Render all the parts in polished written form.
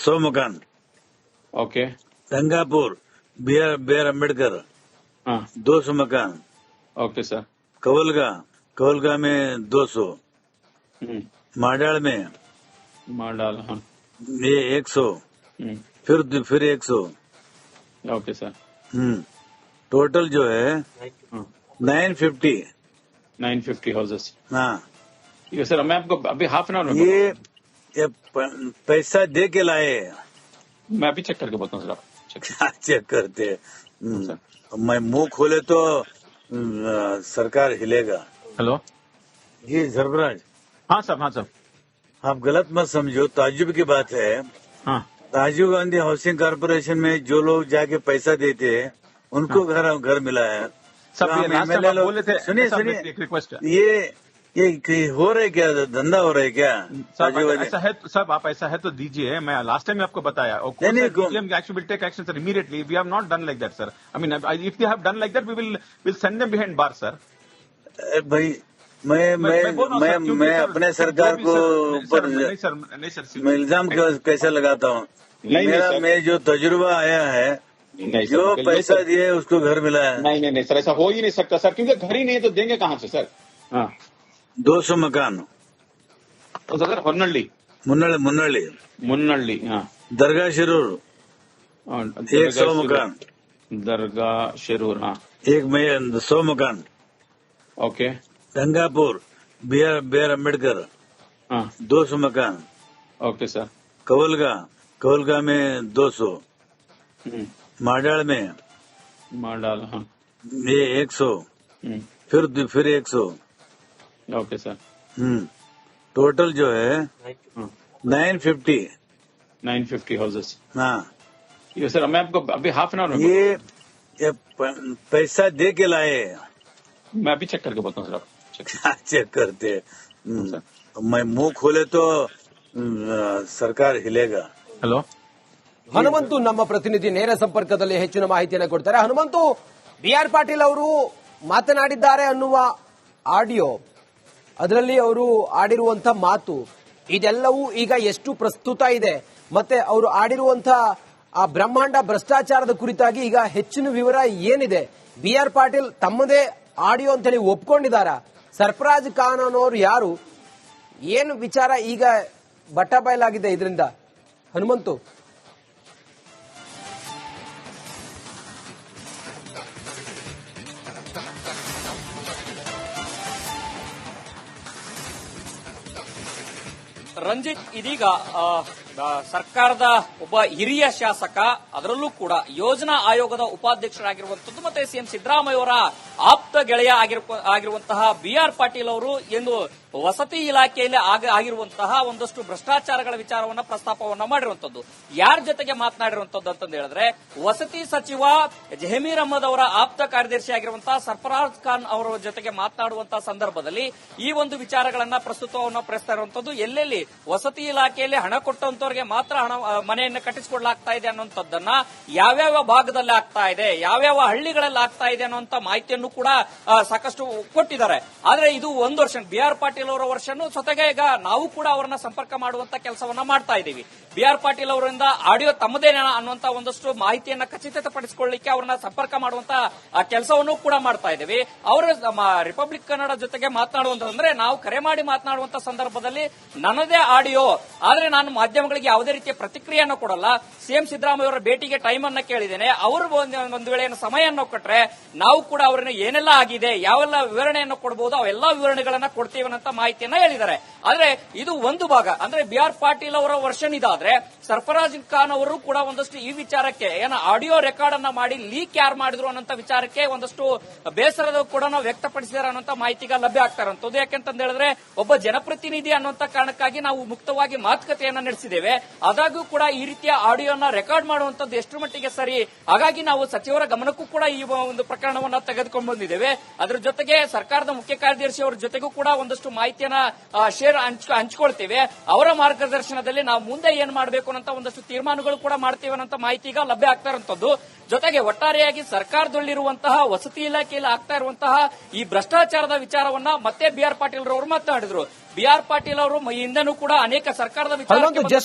100 मकान। Okay. Gangapur B R Ambedkar हाँ 200 मकान। Okay sir. कवलगा में 200। माडाल में माडाल हाँ। ये 100। फिर 100। Okay sir. टोटल जो है 950। 950 हाउसेस। हाँ ठीक है सर, मैं आपको अभी हाफ एन आवर में ये पैसा दे के लाए। मैं अभी चेक करके बताऊँ सर, आप चेक करते। सर। मैं मुंह खोले तो सरकार हिलेगा। हेलो जी सरफराज, हाँ सर। हाँ सर। आप गलत मत समझो, ताज्जुब की बात है। हाँ राजीव गांधी हाउसिंग कॉर्पोरेशन में जो लोग जाके पैसा देते हैं उनको घर मिला है। सब तो हम लास्ट टाइम MLA आप लोग- बोले थे। सुनिए सर, सुनिए, एक रिक्वेस्ट है ये हो रहा है क्या, धंधा हो रहा है क्या? सर, राजीव गांधी ऐसा है तो सब आप ऐसा है तो दीजिए। मैं लास्ट टाइम आपको बताया नहीं, action will take action sir immediately. We have not done like that sir. I mean if they have done like that we will send them behind bar sir. भाई मैं अपने सरकार को ऊपर नहीं सर मैं इल्जाम कैसे लगाता हूँ? नहीं, मैं जो तजुर्बा आया है, नहीं जो सर, पैसा दिए उसको घर मिला है। नहीं सर, ऐसा हो ही नहीं सकता सर, क्योंकि घर ही नहीं है तो देंगे कहाँ से सर? हाँ 200 मकान तो सर ಹೊನ್ನಳ್ಳಿ मुन्नಳ್ಳಿ हाँ दरगाह शिरूर 100 मकान। दरगाह शिरूर हाँ 100 मकान। Okay. Gangapur B R Ambedkar हाँ 200 मकान। Okay sir. कवलगा में 200। माडाल में माडाल हाँ ये 100। फिर 100। Okay sir. टोटल जो है 950। 950 हाउसेस। हाँ ठीक है सर, मैं आपको अभी हाफ एन आवर में ये पैसा दे के लाए। मैं अभी चेक करके बताऊँ सर, आप चेक करते। मैं मुंह खोले तो ಸರ್ಕಾರ ಹಿಲೇಗ. ಹಲೋ, ಹನುಮಂತು ನಮ್ಮ ಪ್ರತಿನಿಧಿ ನೇರ ಸಂಪರ್ಕದಲ್ಲಿ ಹೆಚ್ಚಿನ ಮಾಹಿತಿಯನ್ನು ಕೊಡ್ತಾರೆ. ಹನುಮಂತು, BR ಪಾಟೀಲ್ ಅವರು ಮಾತನಾಡಿದ್ದಾರೆ ಅನ್ನುವ ಆಡಿಯೋ, ಅದರಲ್ಲಿ ಅವರು ಆಡಿರುವಂತಹ ಮಾತು, ಇದೆಲ್ಲವೂ ಈಗ ಎಷ್ಟು ಪ್ರಸ್ತುತ ಇದೆ, ಮತ್ತೆ ಅವರು ಆಡಿರುವಂತಹ ಆ ಬ್ರಹ್ಮಾಂಡ ಭ್ರಷ್ಟಾಚಾರದ ಕುರಿತಾಗಿ ಈಗ ಹೆಚ್ಚಿನ ವಿವರ ಏನಿದೆ? BR ಪಾಟೀಲ್ ತಮ್ಮದೇ ಆಡಿಯೋ ಅಂತೇಳಿ ಒಪ್ಕೊಂಡಿದ್ದಾರಾ? ಸರ್ಫರಾಜ್ ಖಾನ್ ಅನ್ನೋರು ಯಾರು, ಏನು ವಿಚಾರ ಈಗ ಬಟ್ಟ ಬಯಲಾಗಿದೆ ಇದರಿಂದ? ಹನುಮಂತು, ರಂಜಿತ್, ಇದೀಗ ಸರ್ಕಾರದ ಒಬ್ಬ ಹಿರಿಯ ಶಾಸಕ, ಅದರಲ್ಲೂ ಕೂಡ ಯೋಜನಾ ಆಯೋಗದ ಉಪಾಧ್ಯಕ್ಷರಾಗಿರುವಂತದ್ದು ಮತ್ತೆ ಸಿಎಂ ಸಿದ್ದರಾಮಯ್ಯ ಅವರ ಆಪ್ತ ಗೆಳೆಯ ಆಗಿರುವಂತಹ BR ಪಾಟೀಲ್ ಅವರು ಎಂದು ವಸತಿ ಇಲಾಖೆಯಲ್ಲಿ ಆಗಿರುವಂತಹ ಒಂದಷ್ಟು ಭ್ರಷ್ಟಾಚಾರಗಳ ವಿಚಾರವನ್ನ ಪ್ರಸ್ತಾಪವನ್ನ ಮಾಡಿರುವಂತದ್ದು. ಯಾರ ಜೊತೆಗೆ ಮಾತನಾಡಿರುವಂತದ್ದು ಅಂತಂದು ಹೇಳಿದ್ರೆ, ವಸತಿ ಸಚಿವ ಜಹೀರ್ ಅಹಮದ್ ಅವರ ಆಪ್ತ ಕಾರ್ಯದರ್ಶಿ ಆಗಿರುವಂತಹ ಸರ್ಫರಾಜ್ ಖಾನ್ ಅವರ ಜೊತೆಗೆ ಮಾತನಾಡುವಂತಹ ಸಂದರ್ಭದಲ್ಲಿ ಈ ಒಂದು ವಿಚಾರಗಳನ್ನ ಪ್ರಸ್ತುತವನ್ನ ಪಡಿಸ್ತಾ ಇರುವಂತದ್ದು. ಎಲ್ಲೆಲ್ಲಿ ವಸತಿ ಇಲಾಖೆಯಲ್ಲಿ ಹಣ ಕೊಟ್ಟಂತವರಿಗೆ ಮಾತ್ರ ಮನೆಯನ್ನು ಕಟ್ಟಿಸಿಕೊಡ್ಲಾಗ್ತಾ ಇದೆ ಅನ್ನುವಂಥದ್ದನ್ನ, ಯಾವ್ಯಾವ ಭಾಗದಲ್ಲಿ ಆಗ್ತಾ ಇದೆ, ಯಾವ್ಯಾವ ಹಳ್ಳಿಗಳಲ್ಲಿ ಆಗ್ತಾ ಇದೆ ಅನ್ನುವಂತ ಮಾಹಿತಿಯನ್ನು ಕೂಡ ಸಾಕಷ್ಟು ಕೊಟ್ಟಿದ್ದಾರೆ. ಆದ್ರೆ ಇದು ಒಂದು ವರ್ಷ BR ಪಾಟೀಲ್ ಅವರ ವರ್ಷನು ಜೊತೆಗೆ ಈಗ ನಾವು ಕೂಡ ಅವರನ್ನ ಸಂಪರ್ಕ ಮಾಡುವಂತ ಕೆಲಸವನ್ನ ಮಾಡ್ತಾ ಇದ್ದೀವಿ. BR ಪಾಟೀಲ್ ಅವರಿಂದ ಆಡಿಯೋ ತಮ್ಮದೇನ ಅನ್ನುವಂತ ಒಂದಷ್ಟು ಮಾಹಿತಿಯನ್ನ ಖಚಿತಪಡಿಸಿಕೊಳ್ಳಲಿಕ್ಕೆ ಅವರನ್ನ ಸಂಪರ್ಕ ಮಾಡುವಂತ ಕೆಲಸವನ್ನು ಕೂಡ ಮಾಡ್ತಾ ಇದ್ದೀವಿ. ಅವರು ರಿಪಬ್ಲಿಕ್ ಕನ್ನಡ ಜೊತೆಗೆ ಮಾತನಾಡುವಂತಂದ್ರೆ, ನಾವು ಕರೆ ಮಾಡಿ ಮಾತನಾಡುವಂತ ಸಂದರ್ಭದಲ್ಲಿ ನನ್ನದೇ ಆಡಿಯೋ, ಆದ್ರೆ ನಾನು ಮಾಧ್ಯಮಗಳಿಗೆ ಯಾವುದೇ ರೀತಿಯ ಪ್ರತಿಕ್ರಿಯೆಯನ್ನು ಕೊಡಲ್ಲ. ಸಿಎಂ ಸಿದ್ದರಾಮಯ್ಯ ಅವರ ಭೇಟಿಗೆ ಟೈಮ್ ಅನ್ನ ಕೇಳಿದ್ದೇನೆ. ಅವರು ಒಂದು ವೇಳೆ ಸಮಯವನ್ನು ಕೊಟ್ಟರೆ ನಾವು ಕೂಡ ಅವರನ್ನ ಏನೆಲ್ಲ ಆಗಿದೆ, ಯಾವೆಲ್ಲ ವಿವರಣೆಯನ್ನು ಕೊಡಬಹುದು, ಅವೆಲ್ಲಾ ವಿವರಣೆಗಳನ್ನ ಕೊಡ್ತೀವಿ ಅಂತ ಮಾಹಿತಿಯನ್ನ ಹೇಳಿದ್ದಾರೆ. ಆದ್ರೆ ಇದು ಒಂದು ಭಾಗ. ಅಂದ್ರೆ BR ಪಾಟೀಲ್ ಅವರ ವರ್ಷನ್ ಇದಾದ್ರೆ, ಸರ್ಫರಾಜ್ ಖಾನ್ ಅವರು ಕೂಡ ಒಂದಷ್ಟು ಈ ವಿಚಾರಕ್ಕೆ ಆಡಿಯೋ ರೆಕಾರ್ಡ್ ಅನ್ನ ಮಾಡಿ ಲೀಕ್ ಯಾರು ಮಾಡಿದ್ರು ಅನ್ನೋಂತ ವಿಚಾರಕ್ಕೆ ಒಂದಷ್ಟು ಬೇಸರದ ಕೂಡ ವ್ಯಕ್ತಪಡಿಸಿದ್ದಾರೆ ಅನ್ನೋಂತ ಮಾಹಿತಿಗ ಲಭ್ಯ ಆಗ್ತಾ ಇರುವಂತದ್ದು. ಯಾಕೆಂತಂದ ಹೇಳಿದ್ರೆ, ಒಬ್ಬ ಜನಪ್ರತಿನಿಧಿ ಅನ್ನುವಂತ ಕಾರಣಕ್ಕಾಗಿ ನಾವು ಮುಕ್ತವಾಗಿ ಮಾತುಕತೆಯನ್ನ ನಡೆಸಿದ್ದೇವೆ. ಆದಾಗ್ಯೂ ಕೂಡ ಈ ರೀತಿಯ ಆಡಿಯೋನ ರೆಕಾರ್ಡ್ ಮಾಡುವಂತದ್ದು ಎಷ್ಟು ಮಟ್ಟಿಗೆ ಸರಿ, ಹಾಗಾಗಿ ನಾವು ಸಚಿವರ ಗಮನಕ್ಕೂ ಕೂಡ ಈ ಒಂದು ಪ್ರಕರಣವನ್ನ ತೆಗೆದುಕೊಂಡು ಬಂದಿದ್ದೇವೆ. ಅದರ ಜೊತೆಗೆ ಸರ್ಕಾರದ ಮುಖ್ಯ ಕಾರ್ಯದರ್ಶಿ ಅವರ ಜೊತೆಗೂ ಕೂಡ ಒಂದಷ್ಟು ಮಾಹಿತಿಯನ್ನ ಹಂಚಿಕೊಳ್ತೇವೆ. ಅವರ ಮಾರ್ಗದರ್ಶನದಲ್ಲಿ ನಾವು ಮುಂದೆ ಏನ್ ಮಾಡಬೇಕು ಅಂತ ಒಂದಷ್ಟು ತೀರ್ಮಾನಗಳು ಕೂಡ ಮಾಡ್ತೇವೆ ಅನ್ನೋ ಮಾಹಿತಿ ಈಗ ಲಭ್ಯ ಆಗ್ತಾ ಇರುವಂತದ್ದು. ಜೊತೆಗೆ ಒಟ್ಟಾರೆಯಾಗಿ ಸರ್ಕಾರದಲ್ಲಿರುವಂತಹ ವಸತಿ ಇಲಾಖೆಯಲ್ಲಿ ಆಗ್ತಾ ಇರುವಂತಹ ಈ ಭ್ರಷ್ಟಾಚಾರದ ವಿಚಾರವನ್ನ ಮತ್ತೆ BR ಪಾಟೀಲ್ ರವರು ಮಾತನಾಡಿದ್ರು. BR ಪಾಟೀಲ್ ಅವರು ಹಿಂದೆನೂ ಕೂಡ ಅನೇಕ ಸರ್ಕಾರದ ವಿಚಾರ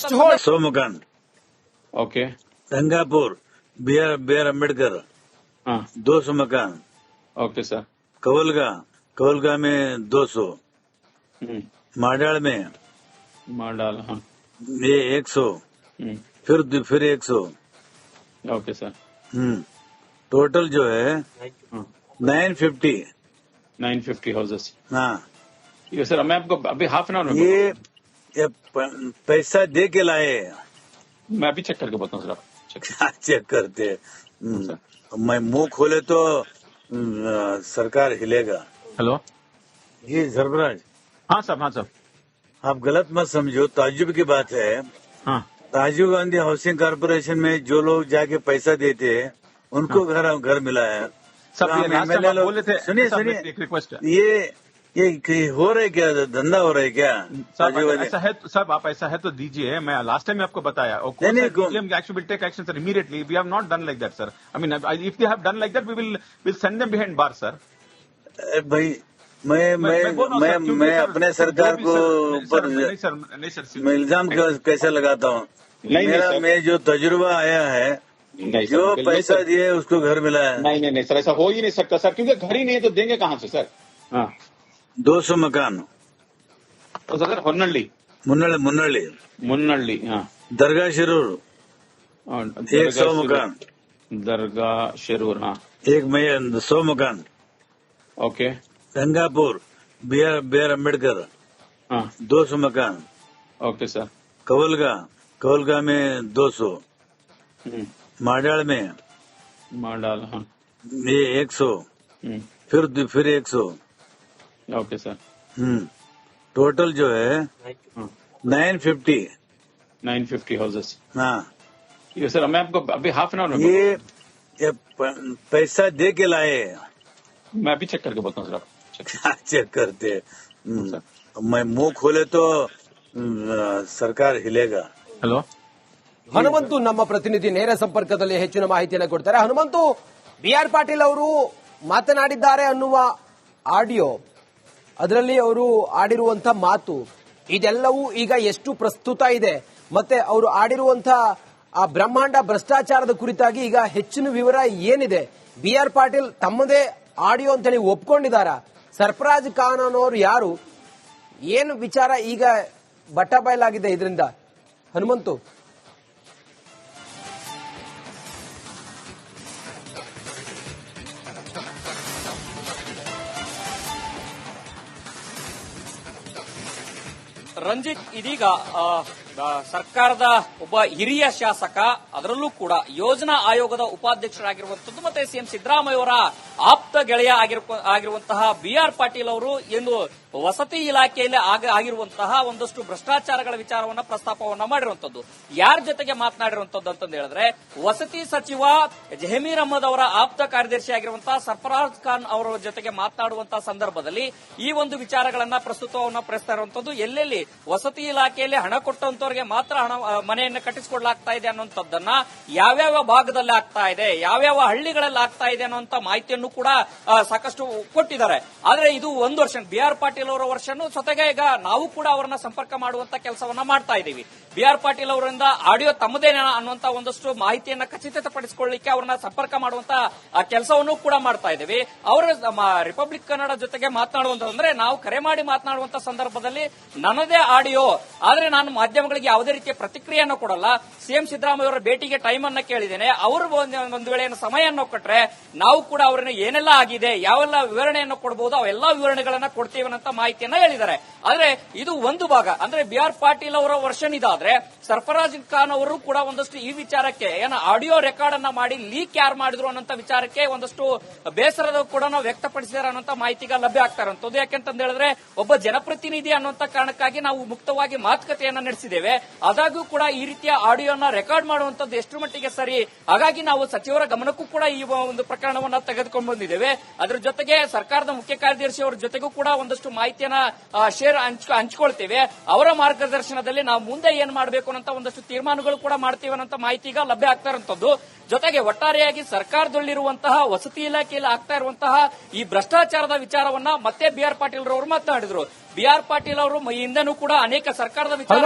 100 मकान okay Gangapur B R Ambedkar हाँ 200 मकान, ओके सर कवलगा में 200, माडाल में माडाल हाँ ये 100, फिर 100। ओके सर टोटल जो है हाँ 950। हाउसेस। हाँ, ये सर मैं आपको अभी हाफ एन आवर में ये पैसा दे के लाए। मैं अभी चेक करके बताऊँ सर। आप क्या चेक करते? मैं मुंह खोले तो सरकार हिलेगा। हेलो ये सरफराज, हाँ साहब आप गलत मत समझो, ताज्जुब की बात है। हाँ राजीव गांधी हाउसिंग कॉर्पोरेशन में जो लोग जाके पैसा देते हैं उनको घर मिला है। सब तो ये हम लास्ट टाइम MLA आप लोग- बोले थे। सुनिए साहब, सुनिए, एक रिक्वेस्ट है ये हो रहा है क्या, धंधा हो रहा है क्या? साहब, राजीव अगर गांधी- ऐसा है साहब, आप ऐसा है तो दीजिए। मैं लास्ट टाइम आपको बताया नहीं, action will take action sir immediately. We have not done like that sir. I mean if they have done like that we will send them behind bar sir. भाई मैं बोल रहा हूँ सर, क्योंकि मैं सर, अपने सरकार को ऊपर नहीं सर मैं इल्जाम कैसे लगाता हूँ? नहीं, मेरा सर। में जो तजुर्बा आया है, नहीं सर, जो बिल्कुल पैसा सर। दिए उसको घर मिला है। नहीं सर, ऐसा हो ही नहीं सकता सर, क्योंकि घर ही नहीं है तो देंगे कहाँ से सर? हाँ 200 मकान, तो सर ಹೊನ್ನಳ್ಳಿ मुन्नल्ली, हाँ दरगाह शिरूर 100 मकान, दरगाह शिरूर हाँ 100 मकान, okay Gangapur B R Ambedkar हाँ 200 मकान, ओके सर कवलगा में 200, माडाल में माडाल हाँ ये 100, फिर 100। ओके सर टोटल जो है 950 हाउसेस। हाँ, ये सर मैं आपको अभी हाफ एन आवर में ये पैसा दे के लाए। मैं अभी चेक करके बताऊँ सर। आप क्या चेक करते? मैं मुंह खोले तो सरकार हिलेगा। हेलो ಹನುಮಂತು ನಮ್ಮ ಪ್ರತಿನಿಧಿ ನೇರ ಸಂಪರ್ಕದಲ್ಲಿ ಹೆಚ್ಚಿನ ಮಾಹಿತಿಯನ್ನು ಕೊಡ್ತಾರೆ. ಹನುಮಂತು, BR ಪಾಟೀಲ್ ಅವರು ಮಾತನಾಡಿದ್ದಾರೆ ಅನ್ನುವ ಆಡಿಯೋ, ಅದರಲ್ಲಿ ಅವರು ಆಡಿರುವಂತ ಮಾತು, ಇದೆಲ್ಲವೂ ಈಗ ಎಷ್ಟು ಪ್ರಸ್ತುತ ಇದೆ, ಮತ್ತೆ ಅವರು ಆಡಿರುವಂತ ಆ ಬ್ರಹ್ಮಾಂಡ ಭ್ರಷ್ಟಾಚಾರದ ಕುರಿತಾಗಿ ಈಗ ಹೆಚ್ಚಿನ ವಿವರ ಏನಿದೆ? BR ಪಾಟೀಲ್ ತಮ್ಮದೇ ಆಡಿಯೋ ಅಂತ ಹೇಳಿ ಒಪ್ಕೊಂಡಿದ್ದಾರಾ? ಸರ್ಫರಾಜ್ ಖಾನ್ ಅನ್ನೋರು ಯಾರು? ಏನು ವಿಚಾರ ಈಗ ಬಟ್ಟಬಯಲಾಗಿದೆ ಇದರಿಂದ? ಹನುಮಂತು, ರಂಜಿತ್, ಇದೀಗ ಸರ್ಕಾರದ ಒಬ್ಬ ಹಿರಿಯ ಶಾಸಕ, ಅದರಲ್ಲೂ ಕೂಡ ಯೋಜನಾ ಆಯೋಗದ ಉಪಾಧ್ಯಕ್ಷರಾಗಿರುವಂತದ್ದು ಮತ್ತೆ ಸಿಎಂ ಸಿದ್ದರಾಮಯ್ಯ ಅವರ ಆಪ್ತ ಗೆಳೆಯ ಆಗಿರುವಂತಹ BR ಪಾಟೀಲ್ ಅವರು ಎಂದು ವಸತಿ ಇಲಾಖೆಯಲ್ಲಿ ಆಗಿರುವಂತಹ ಒಂದಷ್ಟು ಭ್ರಷ್ಟಾಚಾರಗಳ ವಿಚಾರವನ್ನ ಪ್ರಸ್ತಾಪವನ್ನ ಮಾಡಿರುವಂತದ್ದು. ಯಾರ ಜೊತೆಗೆ ಮಾತನಾಡಿರುವಂತದ್ದು ಅಂತಂದು ಹೇಳಿದ್ರೆ, ವಸತಿ ಸಚಿವ ಜಹೀರ್ ಅಹಮದ್ ಅವರ ಆಪ್ತ ಕಾರ್ಯದರ್ಶಿ ಆಗಿರುವಂತಹ ಸರ್ಫರಾಜ್ ಖಾನ್ ಅವರ ಜೊತೆಗೆ ಮಾತನಾಡುವಂತಹ ಸಂದರ್ಭದಲ್ಲಿ ಈ ಒಂದು ವಿಚಾರಗಳನ್ನ ಪ್ರಸ್ತುತವನ್ನ ಪಡಿಸ್ತಾ ಇರುವಂತದ್ದು. ಎಲ್ಲೆಲ್ಲಿ ವಸತಿ ಇಲಾಖೆಯಲ್ಲಿ ಹಣ ಕೊಟ್ಟಂತವರಿಗೆ ಮಾತ್ರ ಮನೆಯನ್ನು ಕಟ್ಟಿಸಿಕೊಡ್ಲಾಗ್ತಾ ಇದೆ ಅನ್ನುವಂಥದ್ದನ್ನ, ಯಾವ್ಯಾವ ಭಾಗದಲ್ಲಿ ಆಗ್ತಾ ಇದೆ, ಯಾವ್ಯಾವ ಹಳ್ಳಿಗಳಲ್ಲಿ ಆಗ್ತಾ ಇದೆ ಅನ್ನುವಂತ ಮಾಹಿತಿಯನ್ನು ಕೂಡ ಸಾಕಷ್ಟು ಕೊಟ್ಟಿದ್ದಾರೆ. ಆದ್ರೆ ಇದು ಒಂದು ವರ್ಷ BR ಪಾಟೀಲ್ ಅವರ ವರ್ಷನು ಜೊತೆಗೆ ಈಗ ನಾವು ಕೂಡ ಅವರನ್ನ ಸಂಪರ್ಕ ಮಾಡುವಂತ ಕೆಲಸವನ್ನ ಮಾಡ್ತಾ ಇದ್ದೀವಿ. BR ಪಾಟೀಲ್ ಅವರಿಂದ ಆಡಿಯೋ ತಮ್ಮದೇನ ಅನ್ನುವಂತ ಒಂದಷ್ಟು ಮಾಹಿತಿಯನ್ನ ಖಚಿತಪಡಿಸಿಕೊಳ್ಳಲಿಕ್ಕೆ ಅವರನ್ನ ಸಂಪರ್ಕ ಮಾಡುವಂತ ಕೆಲಸವನ್ನು ಕೂಡ ಮಾಡ್ತಾ ಇದ್ದೀವಿ. ಅವರು ರಿಪಬ್ಲಿಕ್ ಕನ್ನಡ ಜೊತೆಗೆ ಮಾತನಾಡುವಂತಂದ್ರೆ, ನಾವು ಕರೆ ಮಾಡಿ ಮಾತನಾಡುವಂತ ಸಂದರ್ಭದಲ್ಲಿ ನನ್ನದೇ ಆಡಿಯೋ, ಆದ್ರೆ ನಾನು ಮಾಧ್ಯಮಗಳಿಗೆ ಯಾವುದೇ ರೀತಿಯ ಪ್ರತಿಕ್ರಿಯೆಯನ್ನು ಕೊಡಲ್ಲ. ಸಿಎಂ ಸಿದ್ದರಾಮಯ್ಯ ಅವರ ಭೇಟಿಗೆ ಟೈಮ್ ಅನ್ನ ಕೇಳಿದ್ದೇನೆ. ಅವರು ಒಂದು ವೇಳೆ ಸಮಯವನ್ನು ಕೊಟ್ಟರೆ ನಾವು ಕೂಡ ಅವರನ್ನು ಏನೆಲ್ಲ ಆಗಿದೆ, ಯಾವೆಲ್ಲ ವಿವರಣೆಯನ್ನು ಕೊಡಬಹುದು, ಅವೆಲ್ಲ ವಿವರಣೆಗಳನ್ನ ಕೊಡ್ತೀವಿ ಅಂತ ಮಾಹಿತಿಯನ್ನ ಹೇಳಿದ್ದಾರೆ. ಆದ್ರೆ ಇದು ಒಂದು ಭಾಗ. ಅಂದ್ರೆ BR ಪಾಟೀಲ್ ಅವರ ವರ್ಷನ್ ಇದಾದ್ರೆ, ಸರ್ಫರಾಜ್ ಖಾನ್ ಅವರು ಕೂಡ ಒಂದಷ್ಟು ಈ ವಿಚಾರಕ್ಕೆ ಆಡಿಯೋ ರೆಕಾರ್ಡ್ ಅನ್ನ ಮಾಡಿ ಲೀಕ್ ಯಾರು ಮಾಡಿದ್ರು ಅನ್ನೋ ವಿಚಾರಕ್ಕೆ ಒಂದಷ್ಟು ಬೇಸರದ ಕೂಡ ವ್ಯಕ್ತಪಡಿಸಿದ್ದಾರೆ ಅನ್ನೋ ಮಾಹಿತಿಗ ಲಭ್ಯ ಆಗ್ತಾ ಇರುವಂತದ್ದು. ಯಾಕೆಂತಂದ ಹೇಳಿದ್ರೆ, ಒಬ್ಬ ಜನಪ್ರತಿನಿಧಿ ಅನ್ನುವಂತ ಕಾರಣಕ್ಕಾಗಿ ನಾವು ಮುಕ್ತವಾಗಿ ಮಾತುಕತೆಯನ್ನ ನಡೆಸಿದ್ದೇವೆ. ಆದಾಗ್ಯೂ ಕೂಡ ಈ ರೀತಿಯ ಆಡಿಯೋನ ರೆಕಾರ್ಡ್ ಮಾಡುವಂತದ್ದು ಎಷ್ಟು ಮಟ್ಟಿಗೆ ಸರಿ, ಹಾಗಾಗಿ ನಾವು ಸಚಿವರ ಗಮನಕ್ಕೂ ಕೂಡ ಈ ಒಂದು ಪ್ರಕರಣವನ್ನ ತೆಗೆದುಕೊಂಡು ಬಂದಿದ್ದೇವೆ. ಅದರ ಜೊತೆಗೆ ಸರ್ಕಾರದ ಮುಖ್ಯ ಕಾರ್ಯದರ್ಶಿ ಅವರ ಜೊತೆಗೂ ಕೂಡ ಒಂದಷ್ಟು ಮಾಹಿತಿಯನ್ನ ಹಂಚಿಕೊಳ್ತೇವೆ. ಅವರ ಮಾರ್ಗದರ್ಶನದಲ್ಲಿ ನಾವು ಮುಂದೆ ಏನ್ ಮಾಡಬೇಕು ಅಂತ ಒಂದಷ್ಟು ತೀರ್ಮಾನಗಳು ಕೂಡ ಮಾಡ್ತೀವಿ ಅನ್ನೋ ಮಾಹಿತಿ ಈಗ ಲಭ್ಯ ಆಗ್ತಾ ಇರುವಂತದ್ದು. ಜೊತೆಗೆ ಒಟ್ಟಾರೆಯಾಗಿ ಸರ್ಕಾರದಲ್ಲಿರುವಂತಹ ವಸತಿ ಇಲಾಖೆಯಲ್ಲಿ ಆಗ್ತಾ ಇರುವಂತಹ ಈ ಭ್ರಷ್ಟಾಚಾರದ ವಿಚಾರವನ್ನ ಮತ್ತೆ BR ಪಾಟೀಲ್ ಅವರು ಮಾತನಾಡಿದ್ರು. BR ಪಾಟೀಲ್ ಅವರು ಹಿಂದೆನೂ ಕೂಡ ಅನೇಕ ಸರ್ಕಾರದ ವಿಚಾರ